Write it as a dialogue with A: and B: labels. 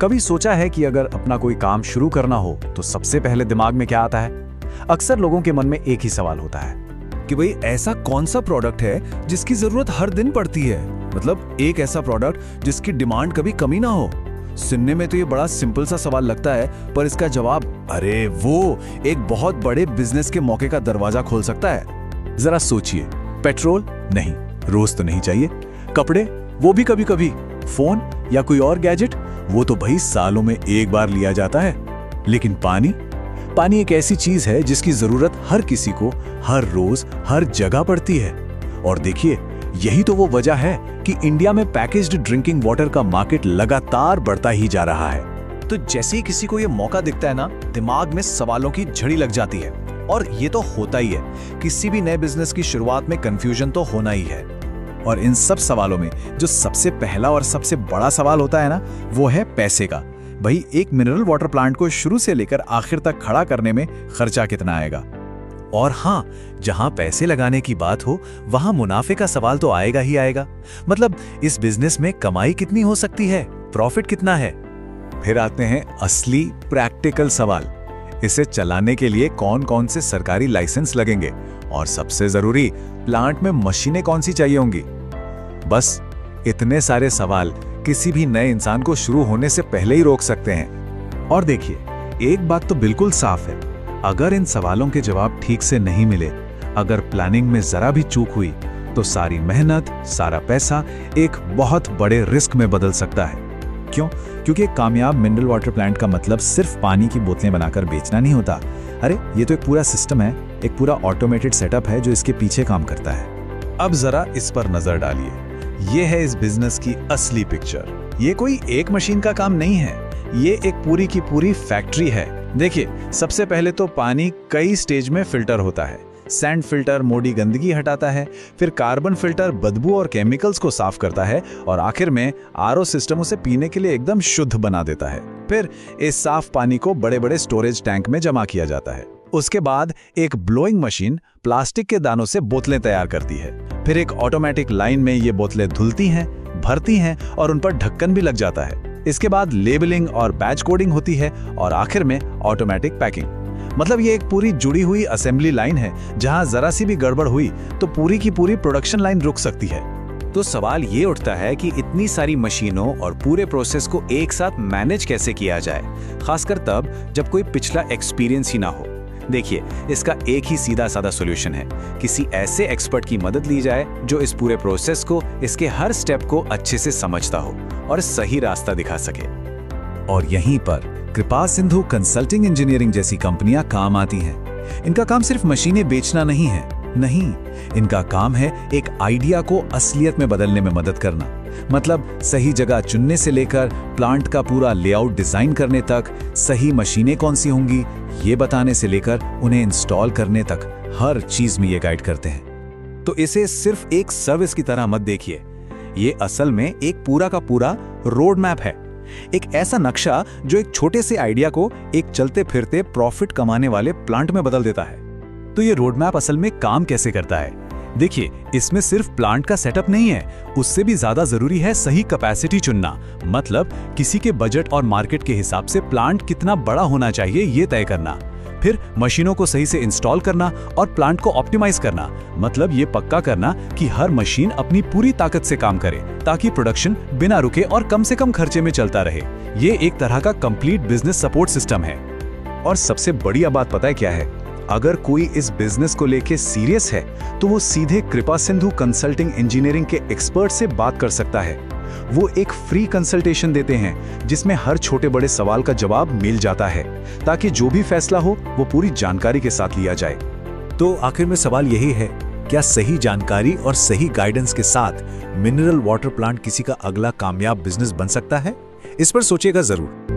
A: कभी सोचा है कि अगर अपना कोई काम शुरू करना हो तो सबसे पहले दिमाग में क्या आता है? अक्सर लोगों के मन में एक ही सवाल होता है
B: कि भाई ऐसा कौन सा प्रोडक्ट है जिसकी जरूरत हर दिन पड़ती है, मतलब एक ऐसा प्रोडक्ट जिसकी डिमांड कभी कमी ना हो। सुनने में तो ये बड़ा सिंपल सा सवाल लगता है, पर इसका जवाब अरे वो एक बहुत बड़े बिजनेस के मौके का दरवाजा खोल सकता है।
A: जरा सोचिए, पेट्रोल नहीं, रोज तो नहीं चाहिए। कपड़े, वो भी कभी कभी। फोन या कोई और गैजेट, वो तो भाई सालों में एक बार लिया जाता है। लेकिन पानी एक ऐसी चीज है जिसकी जरूरत हर किसी को हर रोज हर जगह पड़ती है। और देखिए, यही तो वो वजह है कि इंडिया में पैकेज्ड ड्रिंकिंग वाटर का मार्केट लगातार बढ़ता ही जा रहा है।
B: तो जैसे ही किसी को ये मौका दिखता है ना, दिमाग में सवालों की झड़ी लग जाती है। और ये तो होता ही है, किसी भी नए बिजनेस की शुरुआत में कंफ्यूजन तो होना ही है।
A: और इन सब सवालों में जो सबसे पहला और सबसे बड़ा सवाल होता है ना, वो है पैसे का। भाई, एक मिनरल वाटर प्लांट को शुरू से लेकर आखिर तक खड़ा करने में खर्चा कितना आएगा? और हाँ, जहां पैसे लगाने की बात हो वहां मुनाफे का सवाल तो आएगा ही आएगा। मतलब इस बिजनेस में कमाई कितनी हो सकती है, प्रॉफिट कितना है? फिर आते हैं असली प्रैक्टिकल सवाल। इसे चलाने के लिए कौन कौन से सरकारी लाइसेंस लगेंगे, और सबसे जरूरी, प्लांट में मशीनें कौन सी चाहिए होंगी? बस इतने सारे सवाल किसी भी नए इंसान को शुरू होने से पहले ही रोक सकते हैं। और देखिए, एक बात तो बिल्कुल साफ है, अगर इन सवालों के जवाब ठीक से नहीं मिले, अगर प्लानिंग में जरा भी चूक हुई, तो सारी मेहनत, सारा पैसा एक बहुत बड़े रिस्क में बदल सकता है। क्यों? क्योंकि एक कामयाब मिनरल वाटर प्लांट का मतलब सिर्फ पानी की बोतलें बनाकर बेचना नहीं होता। अरे, ये तो एक पूरा सिस्टम है, एक पूरा ऑटोमेटेड सेटअप है जो इसके पीछे काम करता है।
B: अब जरा इस पर नजर डालिए, ये है इस बिजनेस की असली पिक्चर। ये कोई एक मशीन का काम नहीं है, ये एक पूरी की पूरी फैक्ट्री है। देखिए, सबसे पहले तो पानी कई स्टेज में फिल्टर होता है। सैंड फिल्टर मोटी गंदगी हटाता है, फिर कार्बन फिल्टर बदबू और केमिकल्स को साफ करता है, और आखिर में आरओ सिस्टम उसे पीने के लिए एकदम शुद्ध बना देता है। फिर इस साफ पानी को बड़े बड़े स्टोरेज टैंक में जमा किया जाता है। उसके बाद एक ब्लोइंग मशीन प्लास्टिक के दानों से बोतलें तैयार करती है। फिर एक ऑटोमेटिक लाइन में ये बोतलें धुलती हैं, भरती हैं, और उन पर ढक्कन भी लग जाता है। इसके बाद लेबलिंग और बैच कोडिंग होती है, और आखिर में ऑटोमेटिक पैकिंग। मतलब ये एक पूरी जुड़ी हुई असेंबली लाइन है, जहां जरा सी भी गड़बड़ हुई तो पूरी की पूरी प्रोडक्शन लाइन रुक सकती है।
A: तो सवाल ये उठता है कि इतनी सारी मशीनों और पूरे प्रोसेस को एक साथ मैनेज कैसे किया जाए, खासकर तब जब कोई पिछला एक्सपीरियंस ही ना हो। देखिए, इसका एक ही सीधा साधा सॉल्यूशन है, किसी ऐसे एक्सपर्ट की मदद ली जाए जो इस पूरे प्रोसेस को, इसके हर स्टेप को अच्छे से समझता हो और सही रास्ता दिखा सके। और यहीं पर कृपा सिंधु कंसल्टिंग इंजीनियरिंग जैसी कंपनियां काम आती हैं। इनका काम सिर्फ मशीनें बेचना नहीं है, नहीं, इनका काम है एक आइडिया को असलियत में बदलने में मदद करना। मतलब सही जगह चुनने से लेकर प्लांट का पूरा लेआउट डिजाइन करने तक, सही मशीनें कौन सी होंगी ये बताने से लेकर उन्हें इंस्टॉल करने तक, हर चीज में ये गाइड करते हैं। तो इसे सिर्फ एक सर्विस की तरह मत देखिए, ये असल में एक पूरा का पूरा रोड मैप है, एक ऐसा नक्शा जो एक छोटे से आइडिया को एक चलते फिरते प्रॉफिट कमाने वाले प्लांट में बदल देता है। तो ये रोड मैप असल में काम कैसे करता है? देखिए, इसमें सिर्फ प्लांट का सेटअप नहीं है, उससे भी ज्यादा जरूरी है सही कैपेसिटी चुनना। मतलब किसी के बजट और मार्केट के हिसाब से प्लांट कितना बड़ा होना चाहिए ये तय करना। फिर मशीनों को सही से इंस्टॉल करना और प्लांट को ऑप्टिमाइज करना। मतलब ये पक्का करना कि हर मशीन अपनी पूरी ताकत से काम करे, ताकि प्रोडक्शन बिना रुके और कम से कम खर्चे में चलता रहे। ये एक तरह का कंप्लीट बिजनेस सपोर्ट सिस्टम है। और सबसे बढ़िया बात पता है क्या है? अगर कोई इस बिजनेस को लेके सीरियस है तो वो सीधे कृपा सिंधु कंसल्टिंग इंजीनियरिंग के एक्सपर्ट से बात कर सकता है। वो एक फ्री कंसल्टेशन देते हैं जिसमें हर छोटे बड़े सवाल का जवाब मिल जाता है, ताकि जो भी फैसला हो वो पूरी जानकारी के साथ लिया जाए। तो आखिर में सवाल यही है, क्या सही जानकारी और सही गाइडेंस के साथ मिनरल वाटर प्लांट किसी का अगला कामयाब बिजनेस बन सकता है? इस पर सोचिएगा जरूर।